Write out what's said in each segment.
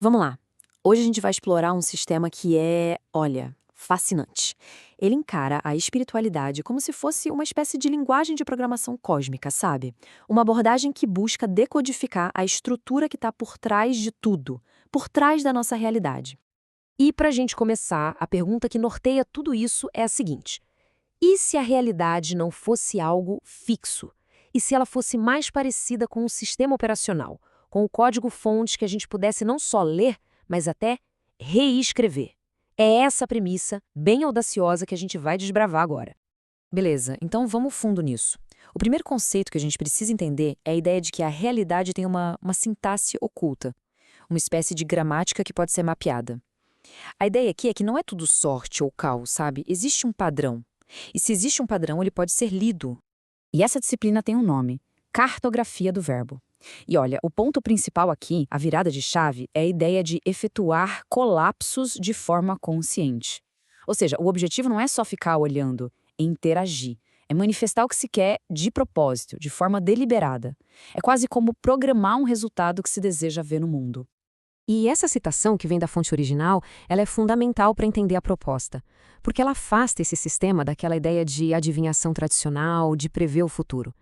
Vamos lá. Hoje a gente vai explorar um sistema que é, olha, fascinante. Ele encara a espiritualidade como se fosse uma espécie de linguagem de programação cósmica, sabe? Uma abordagem que busca decodificar a estrutura que está por trás de tudo, por trás da nossa realidade. E para a gente começar, a pergunta que norteia tudo isso é a seguinte: e se a realidade não fosse algo fixo? E se ela fosse mais parecida com um sistema operacional, com o código-fonte que a gente pudesse não só ler, mas até reescrever? É essa a premissa, bem audaciosa, que a gente vai desbravar agora. Beleza, então vamos fundo nisso. O primeiro conceito que a gente precisa entender é a ideia de que a realidade tem uma sintaxe oculta, uma espécie de gramática que pode ser mapeada. A ideia aqui é que não é tudo sorte ou caos, sabe? Existe um padrão. E se existe um padrão, ele pode ser lido. E essa disciplina tem um nome: cartografia do verbo. E olha, o ponto principal aqui, a virada de chave, é a ideia de efetuar colapsos de forma consciente. Ou seja, o objetivo não é só ficar olhando, é interagir. É manifestar o que se quer de propósito, de forma deliberada. É quase como programar um resultado que se deseja ver no mundo. E essa citação, que vem da fonte original, ela é fundamental para entender a proposta, porque ela afasta esse sistema daquela ideia de adivinhação tradicional, de prever o futuro.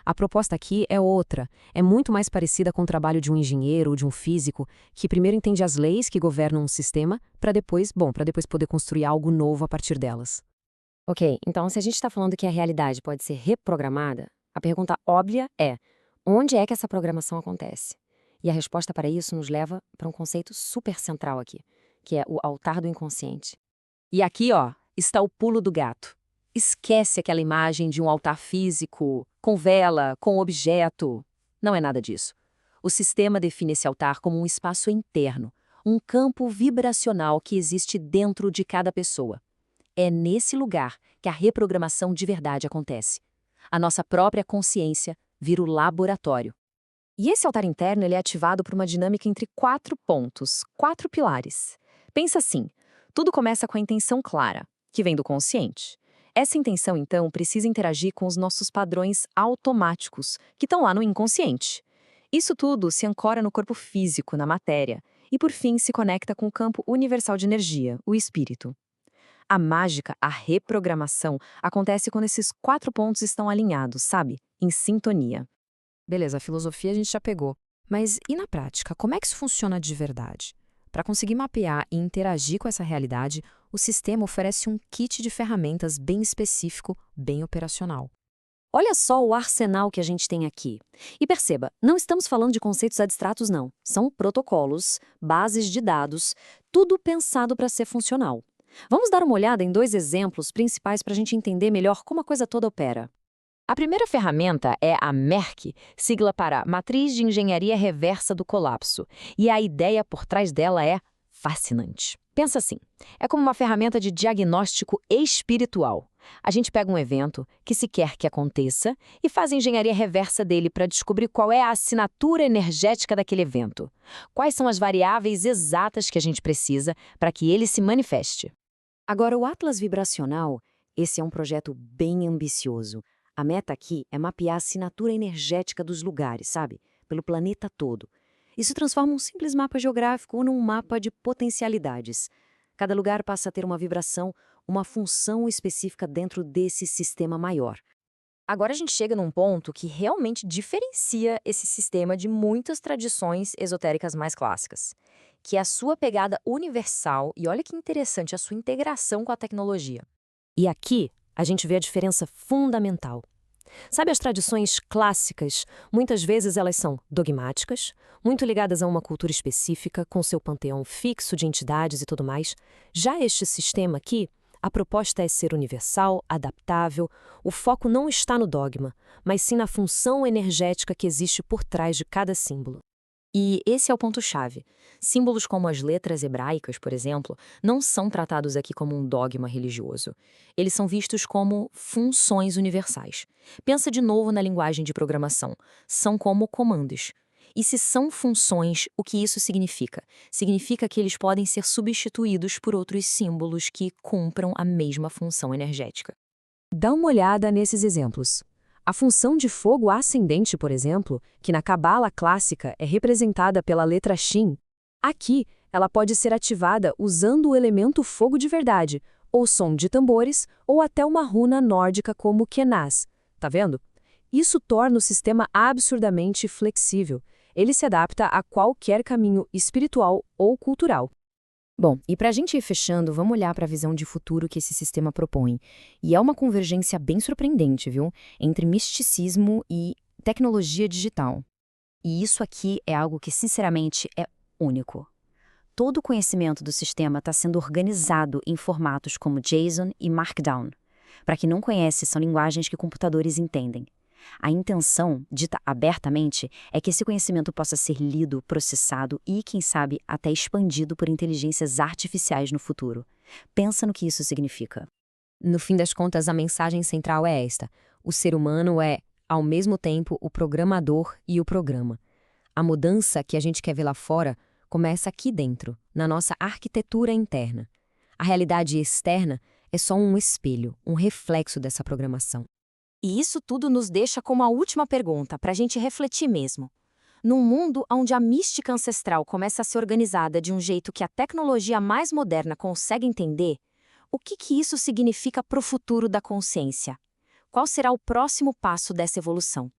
A proposta aqui é outra, é muito mais parecida com o trabalho de um engenheiro ou de um físico, que primeiro entende as leis que governam um sistema, para depois poder construir algo novo a partir delas. Ok, então se a gente está falando que a realidade pode ser reprogramada, a pergunta óbvia é: onde é que essa programação acontece? E a resposta para isso nos leva para um conceito super central aqui, que é o altar do inconsciente. E aqui, ó, está o pulo do gato. Esquece aquela imagem de um altar físico, com vela, com objeto. Não é nada disso. O sistema define esse altar como um espaço interno, um campo vibracional que existe dentro de cada pessoa. É nesse lugar que a reprogramação de verdade acontece. A nossa própria consciência vira o laboratório. E esse altar interno ele é ativado por uma dinâmica entre 4 pontos, 4 pilares. Pensa assim, tudo começa com a intenção clara, que vem do consciente. Essa intenção, então, precisa interagir com os nossos padrões automáticos, que estão lá no inconsciente. Isso tudo se ancora no corpo físico, na matéria, e por fim se conecta com o campo universal de energia, o espírito. A mágica, a reprogramação, acontece quando esses 4 pontos estão alinhados, sabe? Em sintonia. Beleza, a filosofia a gente já pegou. Mas e na prática, como é que isso funciona de verdade? Para conseguir mapear e interagir com essa realidade, o sistema oferece um kit de ferramentas bem específico, bem operacional. Olha só o arsenal que a gente tem aqui. E perceba, não estamos falando de conceitos abstratos, não. São protocolos, bases de dados, tudo pensado para ser funcional. Vamos dar uma olhada em 2 exemplos principais para a gente entender melhor como a coisa toda opera. A primeira ferramenta é a MERC, sigla para Matriz de Engenharia Reversa do Colapso, e a ideia por trás dela é fascinante. Pensa assim, é como uma ferramenta de diagnóstico espiritual. A gente pega um evento que se quer que aconteça e faz a engenharia reversa dele para descobrir qual é a assinatura energética daquele evento. Quais são as variáveis exatas que a gente precisa para que ele se manifeste. Agora, o Atlas Vibracional, esse é um projeto bem ambicioso. A meta aqui é mapear a assinatura energética dos lugares, sabe? Pelo planeta todo. Isso transforma um simples mapa geográfico num mapa de potencialidades. Cada lugar passa a ter uma vibração, uma função específica dentro desse sistema maior. Agora a gente chega num ponto que realmente diferencia esse sistema de muitas tradições esotéricas mais clássicas, que é a sua pegada universal e olha que interessante, a sua integração com a tecnologia. E aqui a gente vê a diferença fundamental. Sabe, as tradições clássicas, muitas vezes elas são dogmáticas, muito ligadas a uma cultura específica, com seu panteão fixo de entidades e tudo mais. Já este sistema aqui, a proposta é ser universal, adaptável, o foco não está no dogma, mas sim na função energética que existe por trás de cada símbolo. E esse é o ponto-chave. Símbolos como as letras hebraicas, por exemplo, não são tratados aqui como um dogma religioso. Eles são vistos como funções universais. Pensa de novo na linguagem de programação. São como comandos. E se são funções, o que isso significa? Significa que eles podem ser substituídos por outros símbolos que cumpram a mesma função energética. Dá uma olhada nesses exemplos. A função de fogo ascendente, por exemplo, que na cabala clássica é representada pela letra Shin, Aqui, ela pode ser ativada usando o elemento fogo de verdade, ou som de tambores, ou até uma runa nórdica como Kenaz. Tá vendo? Isso torna o sistema absurdamente flexível. Ele se adapta a qualquer caminho espiritual ou cultural. Bom, e para a gente ir fechando, vamos olhar para a visão de futuro que esse sistema propõe. E é uma convergência bem surpreendente, viu? Entre misticismo e tecnologia digital. E isso aqui é algo que, sinceramente, é único. Todo o conhecimento do sistema está sendo organizado em formatos como JSON e Markdown. Para quem não conhece, são linguagens que computadores entendem. A intenção, dita abertamente, é que esse conhecimento possa ser lido, processado e, quem sabe, até expandido por inteligências artificiais no futuro. Pensa no que isso significa. No fim das contas, a mensagem central é esta: o ser humano é, ao mesmo tempo, o programador e o programa. A mudança que a gente quer ver lá fora começa aqui dentro, na nossa arquitetura interna. A realidade externa é só um espelho, um reflexo dessa programação. E isso tudo nos deixa com uma última pergunta, para a gente refletir mesmo. Num mundo onde a mística ancestral começa a ser organizada de um jeito que a tecnologia mais moderna consegue entender, o que isso significa para o futuro da consciência? Qual será o próximo passo dessa evolução?